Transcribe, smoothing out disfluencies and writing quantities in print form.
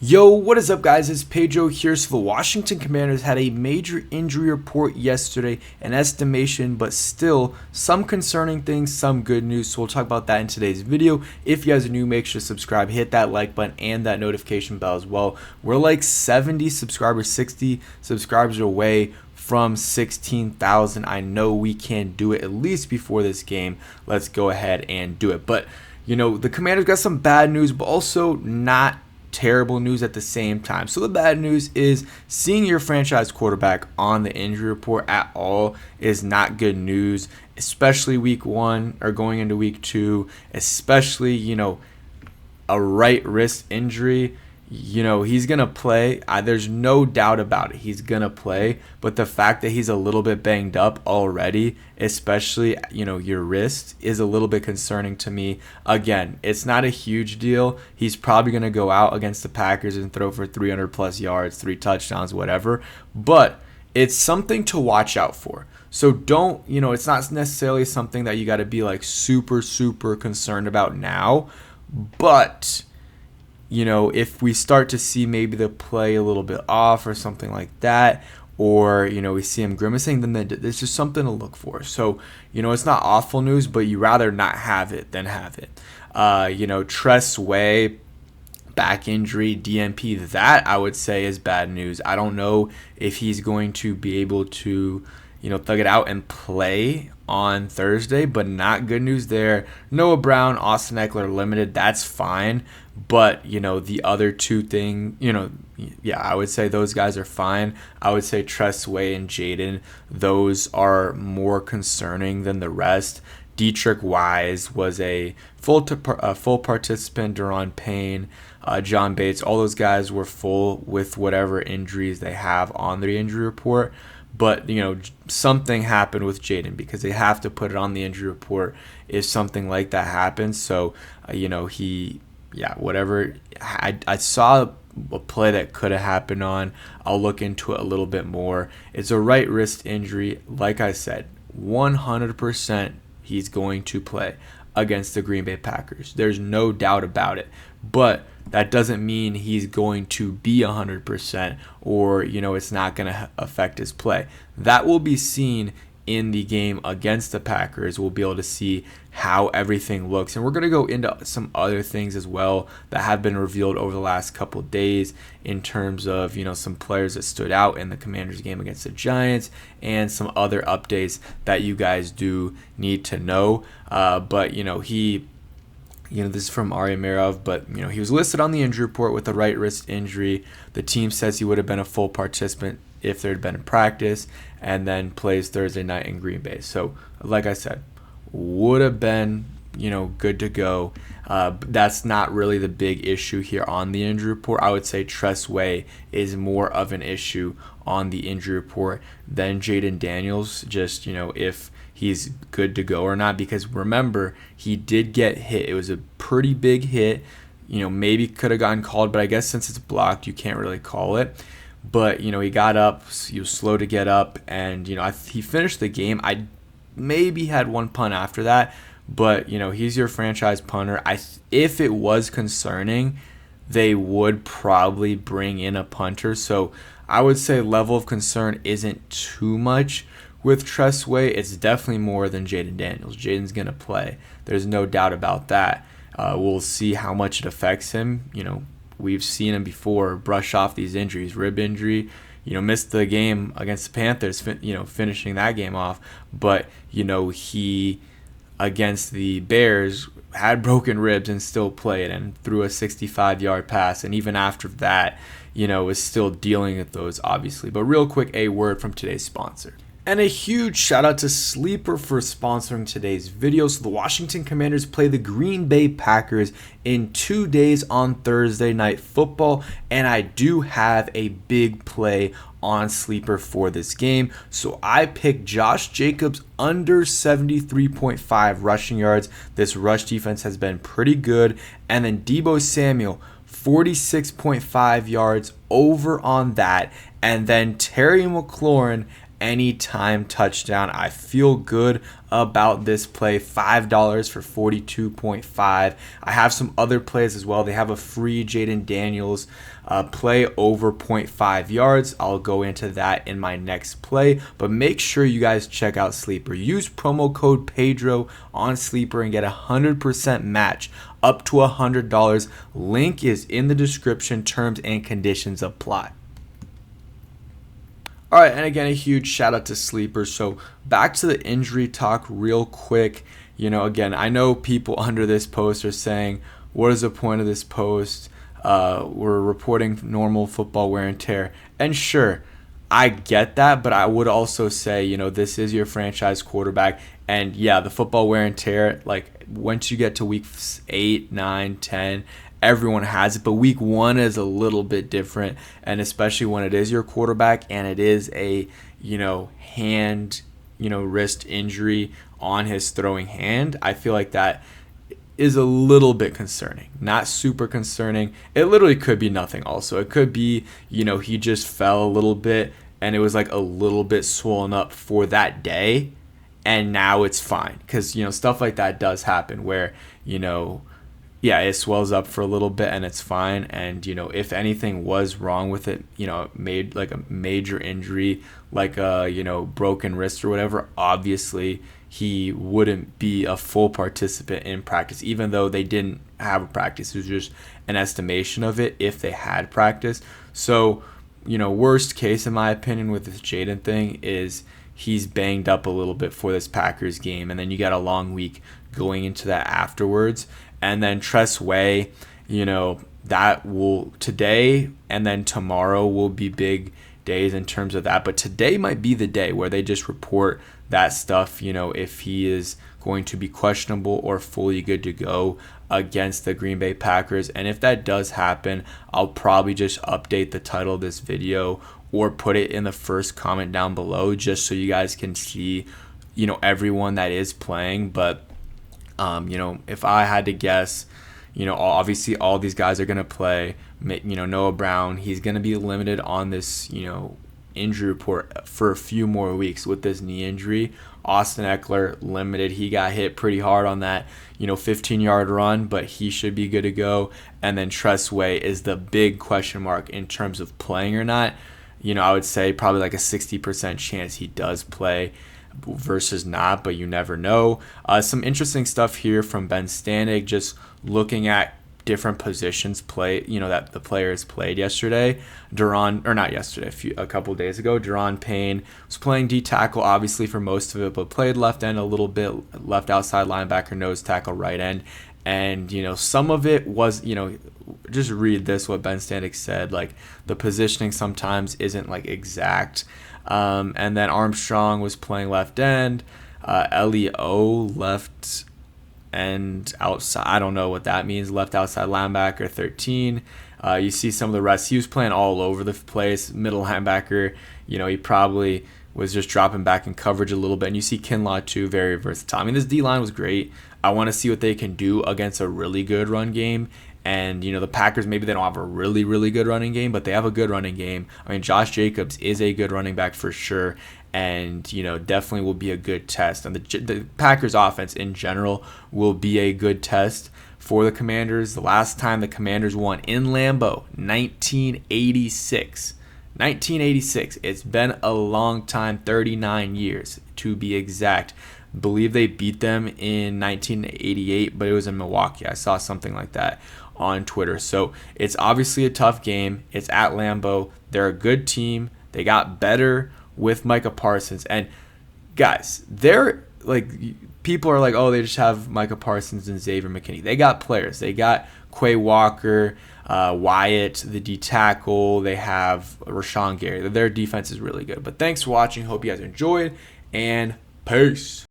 Yo, what is up, guys? It's Pedro here. So the Washington Commanders had a major injury report yesterday, an estimation, but still some concerning things, some good news. So we'll talk about that in today's video. If you guys are new, make sure to subscribe, hit that like button and that notification bell as well. We're like 70 subscribers, 60 subscribers away from 16,000. I know we can do it at least before this game. Let's go ahead and do it. But the Commanders got some bad news, but also not terrible news at the same time. So the bad news is seeing your franchise quarterback on the injury report at all is not good news, especially week 1 or going into week 2, especially, a right wrist injury. He's going to play. There's no doubt about it. He's going to play. But the fact that he's a little bit banged up already, especially, your wrist, is a little bit concerning to me. Again, it's not a huge deal. He's probably going to go out against the Packers and throw for 300 plus yards, 3 touchdowns, whatever. But it's something to watch out for. So don't, it's not necessarily something that you got to be like super, super concerned about now. But if we start to see maybe the play a little bit off or something like that, or, we see him grimacing, then there's just something to look for. So, it's not awful news, but you rather not have it than have it. Tress Way, back injury, DNP, that I would say is bad news. I don't know if he's going to be able to, thug it out and play on Thursday, but not good news there. Noah Brown, Austin Eckler limited, that's fine. But, the other two I would say those guys are fine. I would say Tress Way and Jayden, those are more concerning than the rest. Dietrich Wise was a full participant. Duron Payne, John Bates, all those guys were full with whatever injuries they have on their injury report. But, something happened with Jayden because they have to put it on the injury report if something like that happens. So, whatever. I saw a play that could have happened on. I'll look into it a little bit more. It's a right wrist injury. Like I said, 100% he's going to play against the Green Bay Packers. There's no doubt about it. But that doesn't mean he's going to be 100% or, it's not going to affect his play. That will be seen in the game against the Packers. We'll be able to see how everything looks. And we're going to go into some other things as well that have been revealed over the last couple of days in terms of, some players that stood out in the Commanders game against the Giants and some other updates that you guys do need to know. But this is from Ari Merov, but, he was listed on the injury report with a right wrist injury. The team says he would have been a full participant if there had been a practice, and then plays Thursday night in Green Bay. So, like I said, would have been, good to go. That's not really the big issue here on the injury report. I would say Tress Way is more of an issue on the injury report than Jayden Daniels, just, if he's good to go or not. Because remember, he did get hit. It was a pretty big hit. Maybe could have gotten called, but I guess since it's blocked, you can't really call it. But, he got up, he was slow to get up, and, he finished the game. I maybe had one punt after that, but, he's your franchise punter. If it was concerning, they would probably bring in a punter. So I would say level of concern isn't too much with Tress Way. It's definitely more than Jayden Daniels. Jayden's going to play. There's no doubt about that. We'll see how much it affects him. We've seen him before brush off these injuries, rib injury, missed the game against the Panthers, finishing that game off. But, he, against the Bears, had broken ribs and still played and threw a 65-yard pass. And even after that, was still dealing with those, obviously. But real quick, a word from today's sponsor. And a huge shout out to Sleeper for sponsoring today's video. So the Washington Commanders play the Green Bay Packers in 2 days on Thursday Night Football. And I do have a big play on Sleeper for this game. So I picked Josh Jacobs under 73.5 rushing yards. This rush defense has been pretty good. And then Deebo Samuel, 46.5 yards over on that. And then Terry McLaurin anytime touchdown. I feel good about this play. $5 for 42.5. I have some other plays as well. They have a free Jayden Daniels play over 0.5 yards. I'll go into that in my next play, but make sure you guys check out Sleeper. Use promo code Pedro on Sleeper and get a 100% match up to $100. Link is in the description. Terms and conditions apply. All right, and again, a huge shout out to Sleeper. So back to the injury talk real quick. Again, I know people under this post are saying, what is the point of this post? We're reporting normal football wear and tear. And sure, I get that, but I would also say, this is your franchise quarterback. And yeah, the football wear and tear, like once you get to week 8, 9, 10, everyone has it, but week 1 is a little bit different, and especially when it is your quarterback and it is a hand wrist injury on his throwing hand. I feel like that is a little bit concerning. Not super concerning. It literally could be nothing also. It could be he just fell a little bit and it was like a little bit swollen up for that day, and now it's fine, because stuff like that does happen where it swells up for a little bit and it's fine. And, if anything was wrong with it, made like a major injury, like a, broken wrist or whatever, obviously he wouldn't be a full participant in practice, even though they didn't have a practice. It was just an estimation of it if they had practice. So, worst case, in my opinion, with this Jayden thing is he's banged up a little bit for this Packers game. And then you got a long week going into that afterwards. And then Tress Way, that will today and then tomorrow will be big days in terms of that. But today might be the day where they just report that stuff, if he is going to be questionable or fully good to go against the Green Bay Packers. And if that does happen, I'll probably just update the title of this video or put it in the first comment down below just so you guys can see, everyone that is playing. But if I had to guess, obviously all these guys are going to play. Noah Brown, he's going to be limited on this, injury report for a few more weeks with this knee injury. Austin Eckler, limited. He got hit pretty hard on that, 15-yard run, but he should be good to go. And then Tress Way is the big question mark in terms of playing or not. I would say probably like a 60% chance he does play versus not, but you never know. Some interesting stuff here from Ben Stanek, just looking at different positions that the players played yesterday. A couple days ago, Deron Payne was playing D tackle obviously for most of it, but played left end a little bit, left outside linebacker, nose tackle, right end. And some of it was just read this, what Ben Stanek said, like the positioning sometimes isn't like exact. And then Armstrong was playing left end. Leo left end outside. I don't know what that means. Left outside linebacker, 13. You see some of the rest. He was playing all over the place. Middle linebacker, he probably was just dropping back in coverage a little bit. And you see Kinlaw too, very versatile. I mean, this D-line was great. I want to see what they can do against a really good run game. And, the Packers, maybe they don't have a really, really good running game, but they have a good running game. I mean, Josh Jacobs is a good running back for sure, and, definitely will be a good test. And the Packers offense in general will be a good test for the Commanders. The last time the Commanders won in Lambeau, 1986. 1986. It's been a long time, 39 years to be exact. I believe they beat them in 1988, but it was in Milwaukee. I saw something like that on Twitter. So it's obviously a tough game. It's at Lambeau. They're a good team. They got better with Micah Parsons. And guys, they're like, people are like, oh, they just have Micah Parsons and Xavier McKinney. They got players. They got Quay Walker, Wyatt, the D tackle. They have Rashawn Gary. Their defense is really good. But thanks for watching. Hope you guys enjoyed, and peace.